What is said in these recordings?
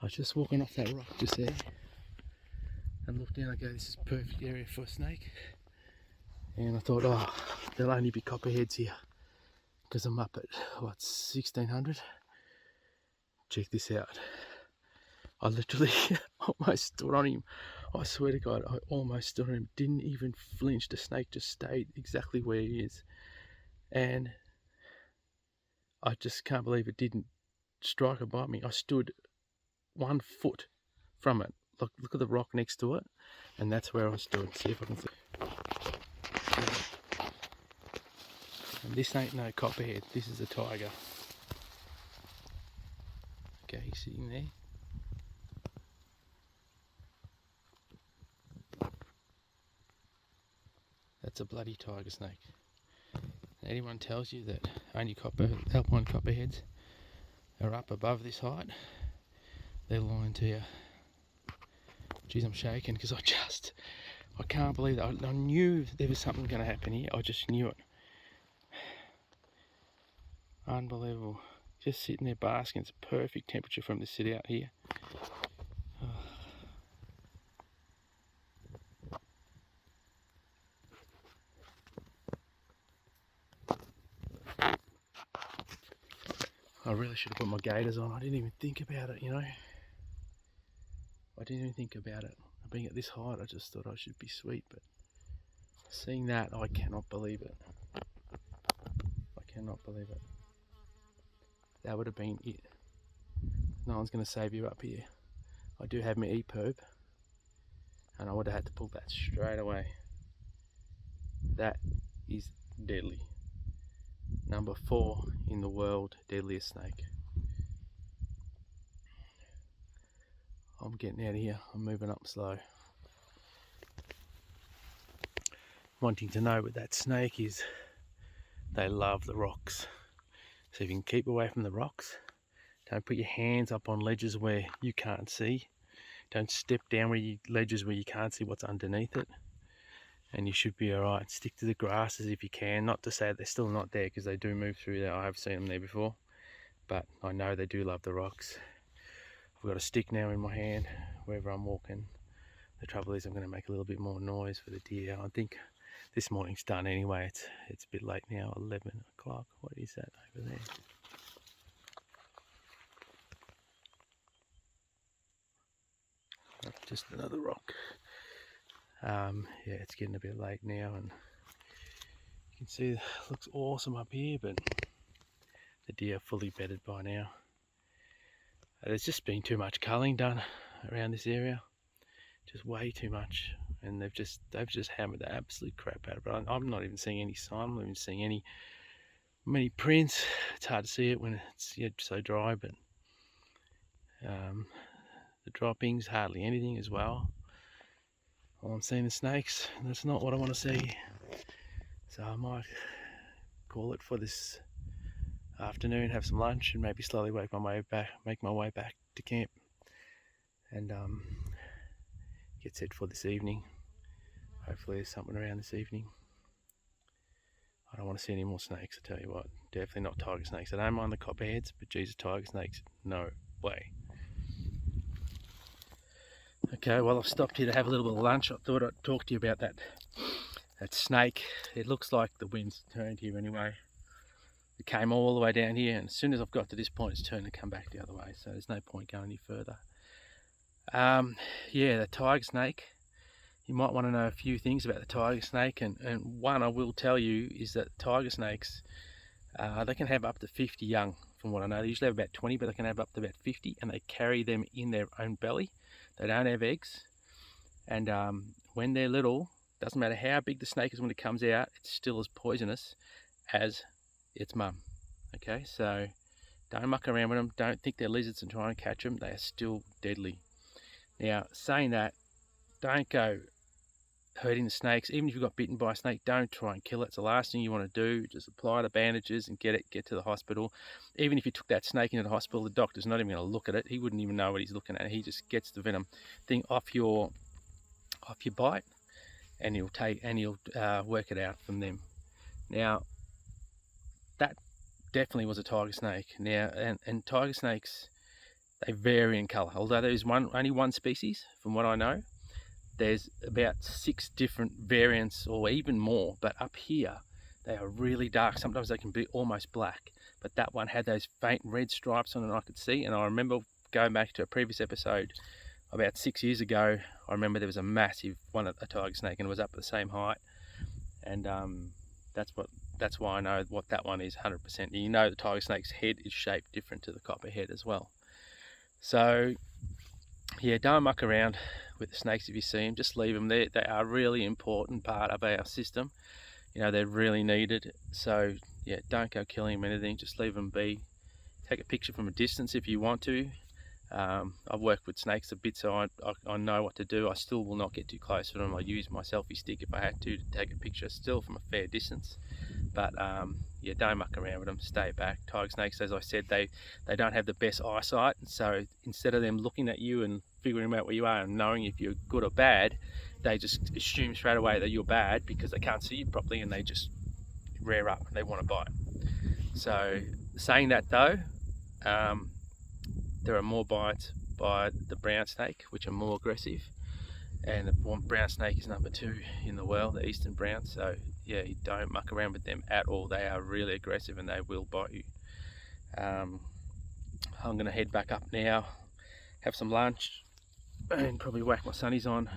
I was just walking off that rock just there and looked down. I go, this is a perfect area for a snake. And I thought, oh, there'll only be copperheads here because I'm up at what, 1600. Check this out. I literally almost stood on him. I swear to God, I almost stood on him. Didn't even flinch. The snake just stayed exactly where he is. And I just can't believe it didn't strike or bite me. I stood 1 foot from it. Look at the rock next to it. And that's where I stood. See if I can see. And this ain't no copperhead. This is a tiger. Okay, he's sitting there. That's a bloody tiger snake. Anyone tells you that only alpine copperheads are up above this height, they're lying to you. Geez, I'm shaking because I can't believe that. I knew there was something going to happen here. I just knew it. Unbelievable. Just sitting there basking. It's a perfect temperature for him to sit out here. I really should have put my gaiters on. I didn't even think about it, you know. I didn't even think about it. Being at this height, I just thought I should be sweet, but seeing that, I cannot believe it. I cannot believe it. That would have been it. No one's going to save you up here. I do have my EPIRB, and I would have had to pull that straight away. That is deadly. Number 4 in the world deadliest snake. I'm getting out of here. I'm moving up slow. One thing to know with that snake is they love the rocks. So if you can keep away from the rocks, don't put your hands up on ledges where you can't see. Don't step down ledges where you can't see what's underneath it. And you should be alright. Stick to the grasses if you can. Not to say they're still not there, because they do move through there. I have seen them there before. But I know they do love the rocks. I've got a stick now in my hand wherever I'm walking. The trouble is I'm going to make a little bit more noise for the deer. I think this morning's done anyway. It's a bit late now, 11 o'clock. What is that over there? Just another rock. Yeah, it's getting a bit late now, and you can see it looks awesome up here, but the deer are fully bedded by now. There's just been too much culling done around this area, just way too much, and they've just hammered the absolute crap out of it. I'm not even seeing any sign. I'm not even seeing many prints. It's hard to see it when it's so dry, but the droppings, hardly anything as well. All I'm seeing is snakes. That's not what I want to see. So I might call it for this afternoon, have some lunch, and maybe slowly make my way back to camp, and get set for this evening. Hopefully there's something around this evening. I don't want to see any more snakes, I tell you what. Definitely not tiger snakes. I don't mind the copperheads, but Jesus, tiger snakes, no way. Okay, well, I've stopped here to have a little bit of lunch. I thought I'd talk to you about that snake. It looks like the wind's turned here anyway. It came all the way down here, and as soon as I've got to this point, it's turned to come back the other way, so there's no point going any further. Yeah, the tiger snake. You might want to know a few things about the tiger snake, and one I will tell you is that tiger snakes, they can have up to 50 young, from what I know. They usually have about 20, but they can have up to about 50, and they carry them in their own belly. They don't have eggs, and when they're little, doesn't matter how big the snake is when it comes out, it's still as poisonous as its mum. Okay, so don't muck around with them. Don't think they're lizards and try and catch them. They are still deadly. Now, saying that, don't go hurting the snakes. Even if you got bitten by a snake, don't try and kill it. It's the last thing you want to do. Just apply the bandages and get to the hospital. Even if you took that snake into the hospital, the doctor's not even going to look at it. He wouldn't even know what he's looking at. He just gets the venom thing off your bite, and he'll work it out from them. Now, that definitely was a tiger snake. Now, and tiger snakes, they vary in colour. Although there's only one species, from what I know, there's about 6 different variants or even more. But up here, they are really dark. Sometimes they can be almost black. But that one had those faint red stripes on it, I could see. And I remember going back to a previous episode about 6 years ago, I remember there was a massive one at a tiger snake, and it was up at the same height. And that's why I know what that one is 100%. You know the tiger snake's head is shaped different to the copperhead as well. So yeah, don't muck around with the snakes if you see them. Just leave them there. They are a really important part of our system. You know, they're really needed. So yeah, don't go killing them, anything. Just leave them be. Take a picture from a distance if you want to. I've worked with snakes a bit, so I know what to do. I still will not get too close to them. I use my selfie stick if I had to take a picture still from a fair distance. But yeah, don't muck around with them. Stay back. Tiger snakes, as I said, they don't have the best eyesight. So instead of them looking at you and figuring out where you are and knowing if you're good or bad, they just assume straight away that you're bad because they can't see you properly, and they just rear up and they want to bite. So saying that though, there are more bites by the brown snake, which are more aggressive, and the brown snake is number 2 in the world, the eastern brown. So yeah, you don't muck around with them at all. They are really aggressive and they will bite you. I'm going to head back up now, have some lunch, and probably whack my sunnies on.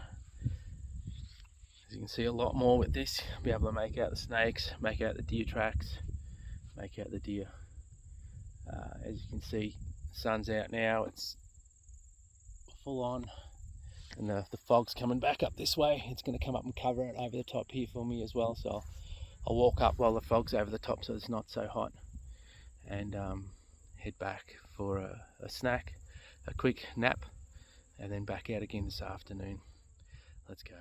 As you can see, a lot more with this. Be able to make out the snakes, make out the deer tracks, make out the deer. As you can see, the sun's out now, it's full on, and the fog's coming back up this way. It's going to come up and cover it over the top here for me as well, so I'll walk up while the fog's over the top so it's not so hot, and head back for a snack, a quick nap, and then back out again this afternoon. Let's go.